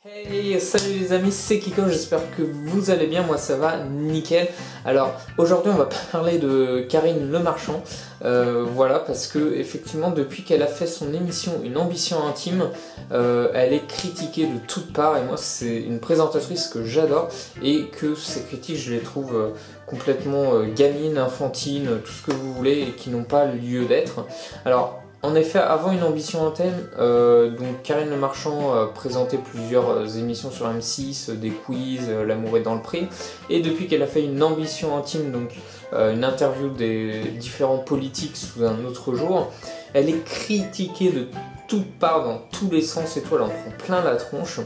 Hey, salut les amis, c'est Kiko, j'espère que vous allez bien, moi ça va nickel. Alors aujourd'hui on va parler de Karine Le Marchand, voilà, parce que effectivement depuis qu'elle a fait son émission Une ambition intime, elle est critiquée de toutes parts et moi c'est une présentatrice que j'adore et que ces critiques je les trouve complètement gamines, enfantines, tout ce que vous voulez et qui n'ont pas lieu d'être. Alors en effet, avant Une ambition intime, donc Karine Le Marchand présentait plusieurs émissions sur M6, des quiz, L'amour est dans le pré, et depuis qu'elle a fait Une ambition intime, donc une interview des différents politiques sous un autre jour, elle est critiquée de toutes parts, dans tous les sens et tout, elle en prend plein la tronche,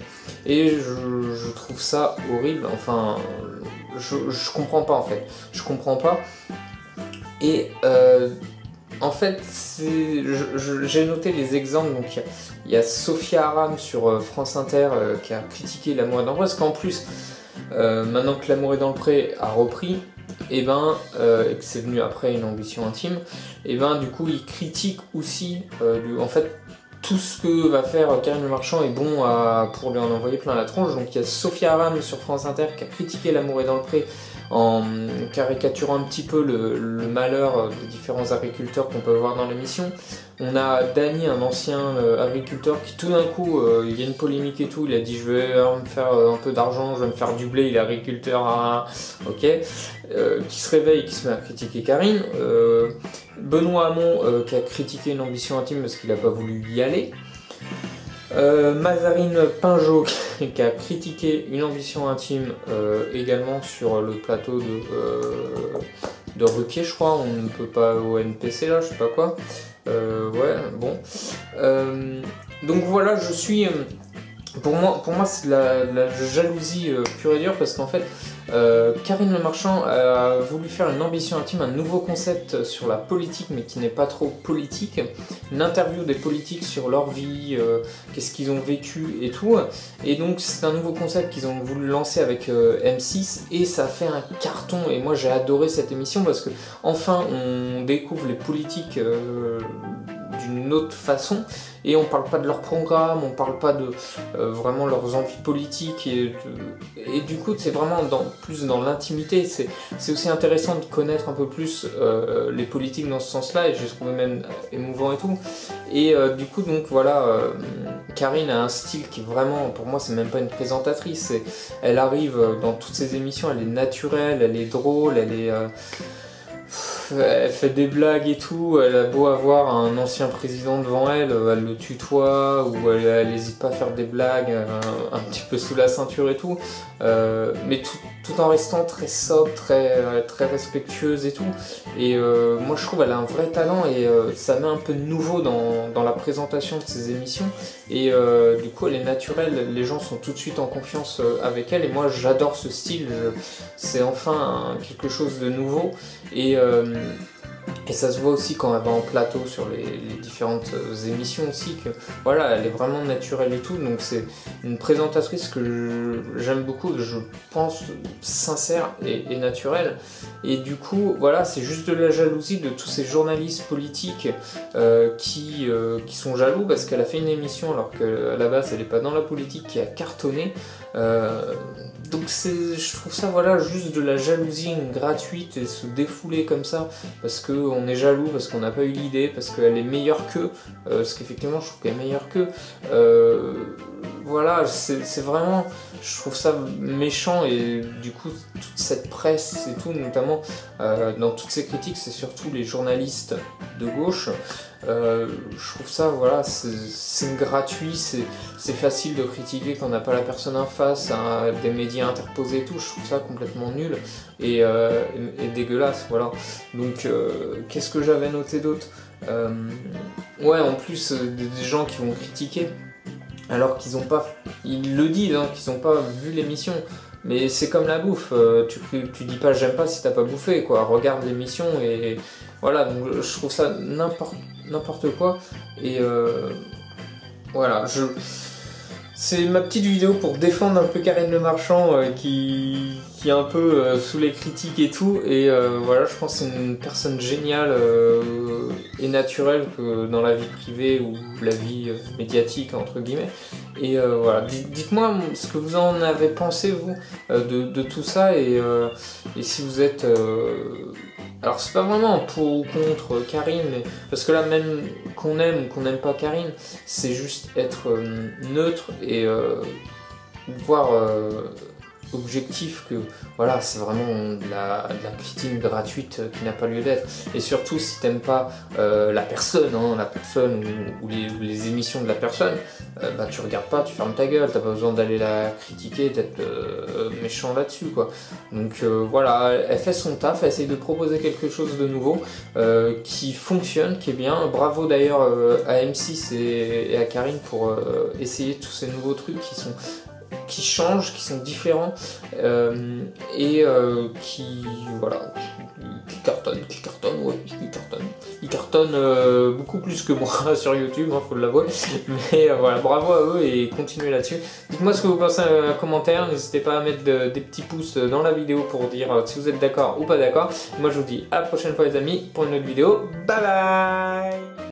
et je trouve ça horrible, enfin, je comprends pas en fait, je comprends pas, et en fait, j'ai noté les exemples, donc il y a Sophia Aram sur France Inter qui a critiqué L'amour est dans le pré, parce qu'en plus, maintenant que L'amour est dans le pré a repris, et que c'est venu après Une ambition intime, et du coup il critique aussi, en fait, tout ce que va faire Karine Le Marchand est bon pour lui en envoyer plein la tronche. Donc il y a Sophia Aram sur France Inter qui a critiqué L'amour est dans le pré en caricaturant un petit peu le malheur des différents agriculteurs qu'on peut voir dans l'émission. On a Dany, un ancien agriculteur, qui tout d'un coup, il y a une polémique et tout, il a dit je vais me faire un peu d'argent, je vais me faire du blé, il est agriculteur, ok, qui se réveille et qui se met à critiquer Karine. Benoît Hamon qui a critiqué Une ambition intime parce qu'il n'a pas voulu y aller. Mazarine Pinjot qui a critiqué Une ambition intime également sur le plateau de Ruquier, je crois, on ne peut pas au NPC là, je sais pas quoi. Ouais, bon. Donc voilà, je suis. Pour moi c'est de la jalousie pure et dure parce qu'en fait, Karine Le Marchand a voulu faire Une ambition intime, un nouveau concept sur la politique mais qui n'est pas trop politique, une interview des politiques sur leur vie, qu'est-ce qu'ils ont vécu et tout, et donc c'est un nouveau concept qu'ils ont voulu lancer avec M6 et ça a fait un carton et moi j'ai adoré cette émission parce que enfin on découvre les politiques d'une autre façon et on parle pas de leur programme, on parle pas de vraiment leurs envies politiques et du coup c'est vraiment plus dans l'intimité, c'est aussi intéressant de connaître un peu plus les politiques dans ce sens-là et j'ai trouvé même émouvant et tout et du coup donc voilà, Karine a un style qui vraiment, pour moi c'est même pas une présentatrice, elle arrive dans toutes ses émissions, elle est naturelle, elle est drôle, elle fait des blagues et tout, elle a beau avoir un ancien président devant elle, elle le tutoie ou elle n'hésite pas à faire des blagues un petit peu sous la ceinture et tout, mais tout en restant très sobre, très respectueuse et tout. Et moi je trouve qu'elle a un vrai talent et ça met un peu de nouveau dans la présentation de ses émissions et du coup elle est naturelle, les gens sont tout de suite en confiance avec elle et moi j'adore ce style, c'est enfin quelque chose de nouveau et ça se voit aussi quand elle va en plateau sur les différentes émissions aussi, que voilà, elle est vraiment naturelle et tout, donc c'est une présentatrice que j'aime beaucoup, que je pense sincère et naturelle, et du coup voilà, c'est juste de la jalousie de tous ces journalistes politiques qui sont jaloux parce qu'elle a fait une émission alors qu'à la base elle n'est pas dans la politique, qui a cartonné. Donc je trouve ça voilà juste de la jalousie gratuite et se défouler comme ça parce qu'on est jaloux, parce qu'on n'a pas eu l'idée, parce qu'elle est meilleure qu'eux, parce qu'effectivement je trouve qu'elle est meilleure qu'eux. Voilà, c'est vraiment, je trouve ça méchant et du coup toute cette presse et tout, notamment dans toutes ces critiques, c'est surtout les journalistes de gauche. Je trouve ça, voilà, c'est gratuit, c'est facile de critiquer quand on n'a pas la personne en face, des médias interposés et tout, je trouve ça complètement nul et dégueulasse, voilà. Donc qu'est-ce que j'avais noté d'autre, ouais, en plus des gens qui vont critiquer alors qu'ils ont pas, ils le disent, hein, qu'ils n'ont pas vu l'émission. Mais c'est comme la bouffe, tu dis pas j'aime pas si t'as pas bouffé, quoi. Regarde l'émission et voilà, donc je trouve ça n'importe quoi. Et voilà, C'est ma petite vidéo pour défendre un peu Karine Le Marchand qui est un peu sous les critiques et tout. Et voilà, je pense que c'est une personne géniale et naturelle que dans la vie privée ou la vie médiatique, entre guillemets. Et voilà, dites-moi ce que vous en avez pensé, vous, de tout ça. Et si vous êtes... Alors c'est pas vraiment pour ou contre Karine, mais parce que là même qu'on aime ou qu'on n'aime pas Karine, c'est juste être neutre et voir objectif que voilà, c'est vraiment de la critique gratuite qui n'a pas lieu d'être. Et surtout si t'aimes pas la personne ou les émissions de la personne, bah tu regardes pas, tu fermes ta gueule, t'as pas besoin d'aller la critiquer, d'être méchant là-dessus quoi. Donc voilà, elle fait son taf, elle essaye de proposer quelque chose de nouveau qui fonctionne, qui est bien. Bravo d'ailleurs à M6 et à Karine pour essayer tous ces nouveaux trucs qui changent, qui sont différents et qui voilà, qui cartonnent beaucoup plus que moi sur YouTube, hein, faut l'avouer. Mais voilà, bravo à eux et continuez là-dessus. Dites-moi ce que vous pensez en commentaire, n'hésitez pas à mettre des petits pouces dans la vidéo pour dire si vous êtes d'accord ou pas d'accord. Moi je vous dis à la prochaine fois les amis pour une autre vidéo. Bye bye.